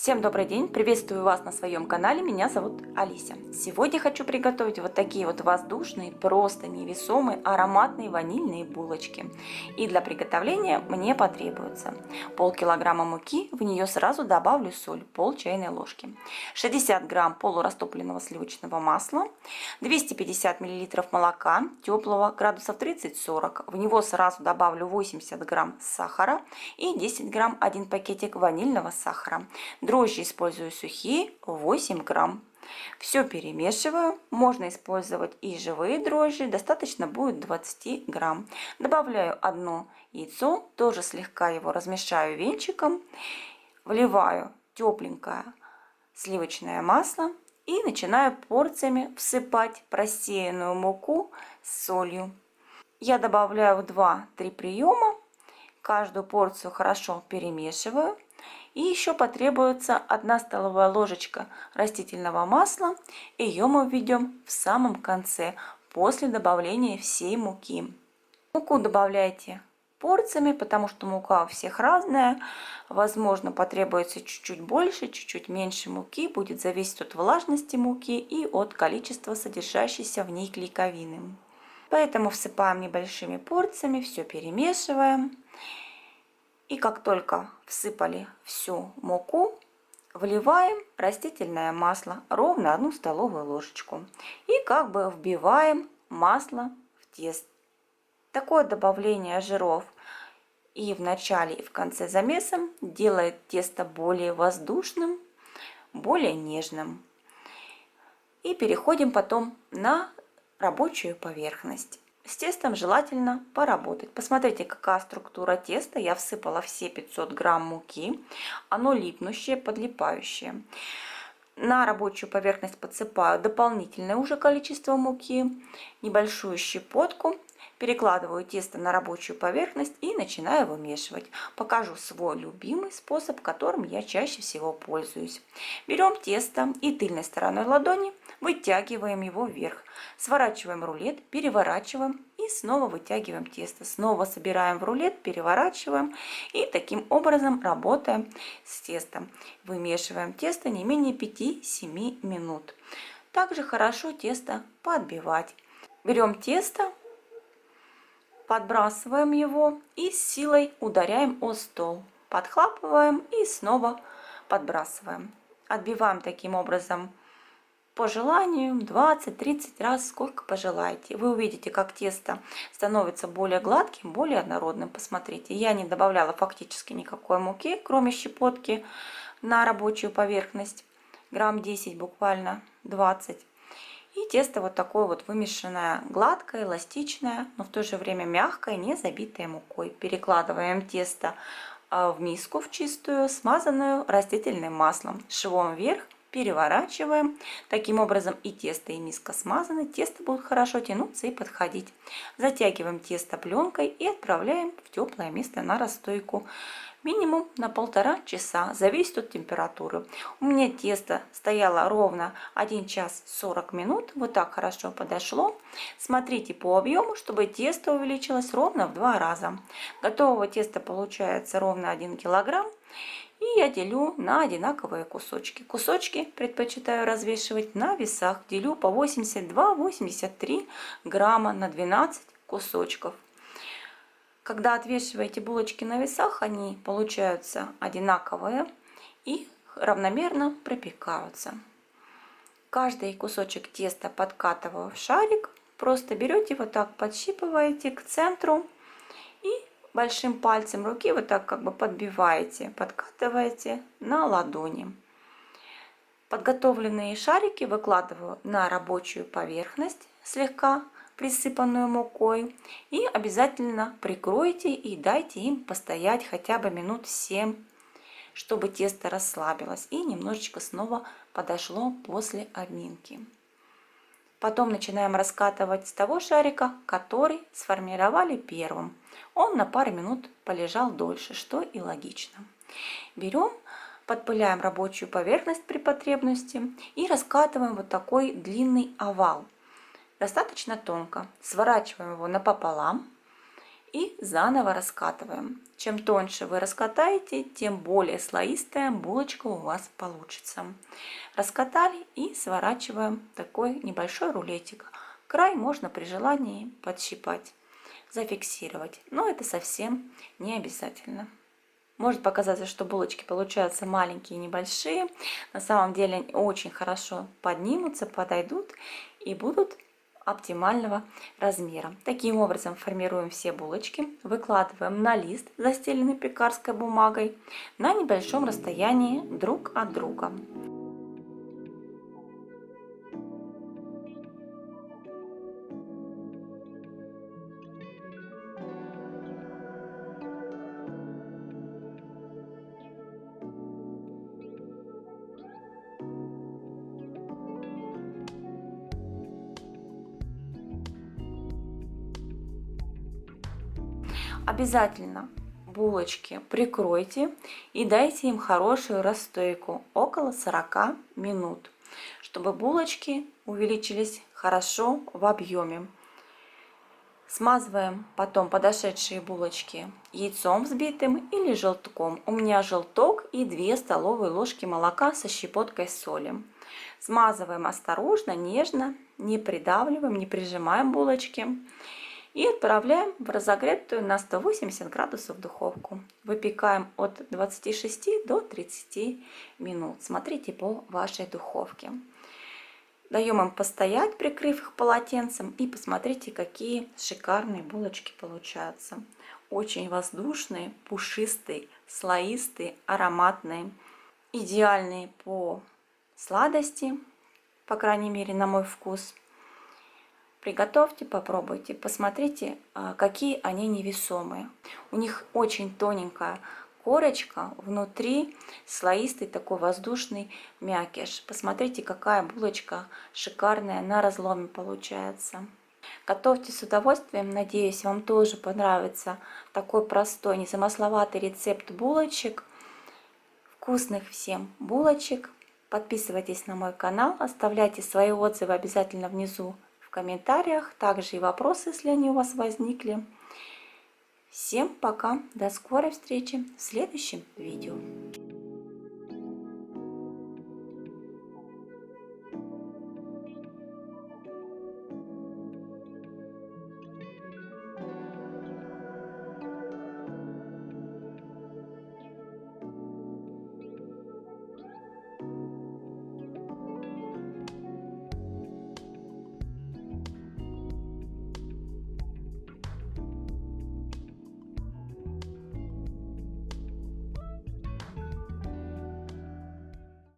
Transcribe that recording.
Всем добрый день! Приветствую вас на своем канале, меня зовут Алися. Сегодня хочу приготовить вот такие вот воздушные, просто невесомые, ароматные ванильные булочки. И для приготовления мне потребуется полкилограмма муки, в нее сразу добавлю соль, пол чайной ложки, 60 грамм полурастопленного сливочного масла, 250 миллилитров молока теплого, градусов 30-40, в него сразу добавлю 80 грамм сахара и 10 грамм 1 пакетик ванильного сахара. Дрожжи использую сухие, 8 грамм. Все перемешиваю. Можно использовать и живые дрожжи, достаточно будет 20 грамм. Добавляю одно яйцо, тоже слегка его размешаю венчиком. Вливаю тепленькое сливочное масло и начинаю порциями всыпать просеянную муку с солью. Я добавляю в 2-3 приема. Каждую порцию хорошо перемешиваю. И еще потребуется 1 столовая ложечка растительного масла. Ее мы введем в самом конце, после добавления всей муки. Муку добавляйте порциями, потому что мука у всех разная. Возможно, потребуется чуть-чуть больше, чуть-чуть меньше муки. Будет зависеть от влажности муки и от количества содержащейся в ней клейковины. Поэтому всыпаем небольшими порциями, все перемешиваем. И как только всыпали всю муку, вливаем растительное масло, ровно 1 столовую ложечку. И как бы вбиваем масло в тесто. Такое добавление жиров и в начале, и в конце замеса делает тесто более воздушным, более нежным. И переходим потом на рабочую поверхность. С тестом желательно поработать. Посмотрите, какая структура теста. Я всыпала все 500 грамм муки. Оно липнущее, подлипающее. На рабочую поверхность подсыпаю дополнительное уже количество муки, небольшую щепотку. Перекладываю тесто на рабочую поверхность и начинаю вымешивать. Покажу свой любимый способ, которым я чаще всего пользуюсь. Берем тесто и тыльной стороной ладони вытягиваем его вверх. Сворачиваем рулет, переворачиваем и снова вытягиваем тесто. Снова собираем в рулет, переворачиваем и таким образом работаем с тестом. Вымешиваем тесто не менее 5-7 минут. Также хорошо тесто подбивать. Берем тесто, подбрасываем его и с силой ударяем о стол. Подхлапываем и снова подбрасываем. Отбиваем таким образом по желанию 20-30 раз, сколько пожелаете. Вы увидите, как тесто становится более гладким, более однородным. Посмотрите, я не добавляла фактически никакой муки, кроме щепотки на рабочую поверхность. Грамм 10, буквально 20. И тесто вот такое вот вымешанное, гладкое, эластичное, но в то же время мягкое, не забитое мукой. Перекладываем тесто в миску в чистую, смазанную растительным маслом. Швом вверх переворачиваем. Таким образом и тесто, и миска смазаны. Тесто будет хорошо тянуться и подходить. Затягиваем тесто пленкой и отправляем в теплое место на расстойку. Минимум на 1,5 часа, зависит от температуры. У меня тесто стояло ровно 1 час 40 минут. Вот так хорошо подошло. Смотрите по объему, чтобы тесто увеличилось ровно в 2 раза. Готового теста получается ровно 1 килограмм. И я делю на одинаковые кусочки. Кусочки предпочитаю развешивать на весах. Делю по 82-83 грамма на 12 кусочков. Когда отвешиваете булочки на весах, они получаются одинаковые и равномерно пропекаются. Каждый кусочек теста подкатываю в шарик. Просто берете вот так, подщипываете к центру и большим пальцем руки вот так как бы подбиваете, подкатываете на ладони. Подготовленные шарики выкладываю на рабочую поверхность, слегка присыпанную мукой, и обязательно прикройте и дайте им постоять хотя бы минут 7, чтобы тесто расслабилось и немножечко снова подошло после обминки. Потом начинаем раскатывать с того шарика, который сформировали первым. Он на пару минут полежал дольше, что и логично. Берем, подпыляем рабочую поверхность при потребности и раскатываем вот такой длинный овал. Достаточно тонко. Сворачиваем его напополам и заново раскатываем. Чем тоньше вы раскатаете, тем более слоистая булочка у вас получится. Раскатали и сворачиваем такой небольшой рулетик. Край можно при желании подщипать, зафиксировать, но это совсем не обязательно. Может показаться, что булочки получаются маленькие и небольшие. На самом деле они очень хорошо поднимутся, подойдут и будут оптимального размера. Таким образом формируем все булочки, выкладываем на лист, застеленный пекарской бумагой, на небольшом расстоянии друг от друга. Обязательно булочки прикройте и дайте им хорошую расстойку около 40 минут, чтобы булочки увеличились хорошо в объеме. Смазываем потом подошедшие булочки яйцом взбитым или желтком. У меня желток и 2 столовые ложки молока со щепоткой соли. Смазываем осторожно, нежно, не придавливаем, не прижимаем булочки. И отправляем в разогретую на 180 градусов духовку. Выпекаем от 26 до 30 минут. Смотрите по вашей духовке. Даем им постоять, прикрыв их полотенцем. И посмотрите, какие шикарные булочки получаются. Очень воздушные, пушистые, слоистые, ароматные. Идеальные по сладости, по крайней мере на мой вкус. Приготовьте, попробуйте, посмотрите, какие они невесомые. У них очень тоненькая корочка, внутри слоистый такой воздушный мякиш. Посмотрите, какая булочка шикарная на разломе получается. Готовьте с удовольствием, надеюсь, вам тоже понравится такой простой, незамысловатый рецепт булочек. Вкусных всем булочек! Подписывайтесь на мой канал, оставляйте свои отзывы обязательно внизу в комментариях, также и вопросы, если они у вас возникли. Всем пока, до скорой встречи в следующем видео.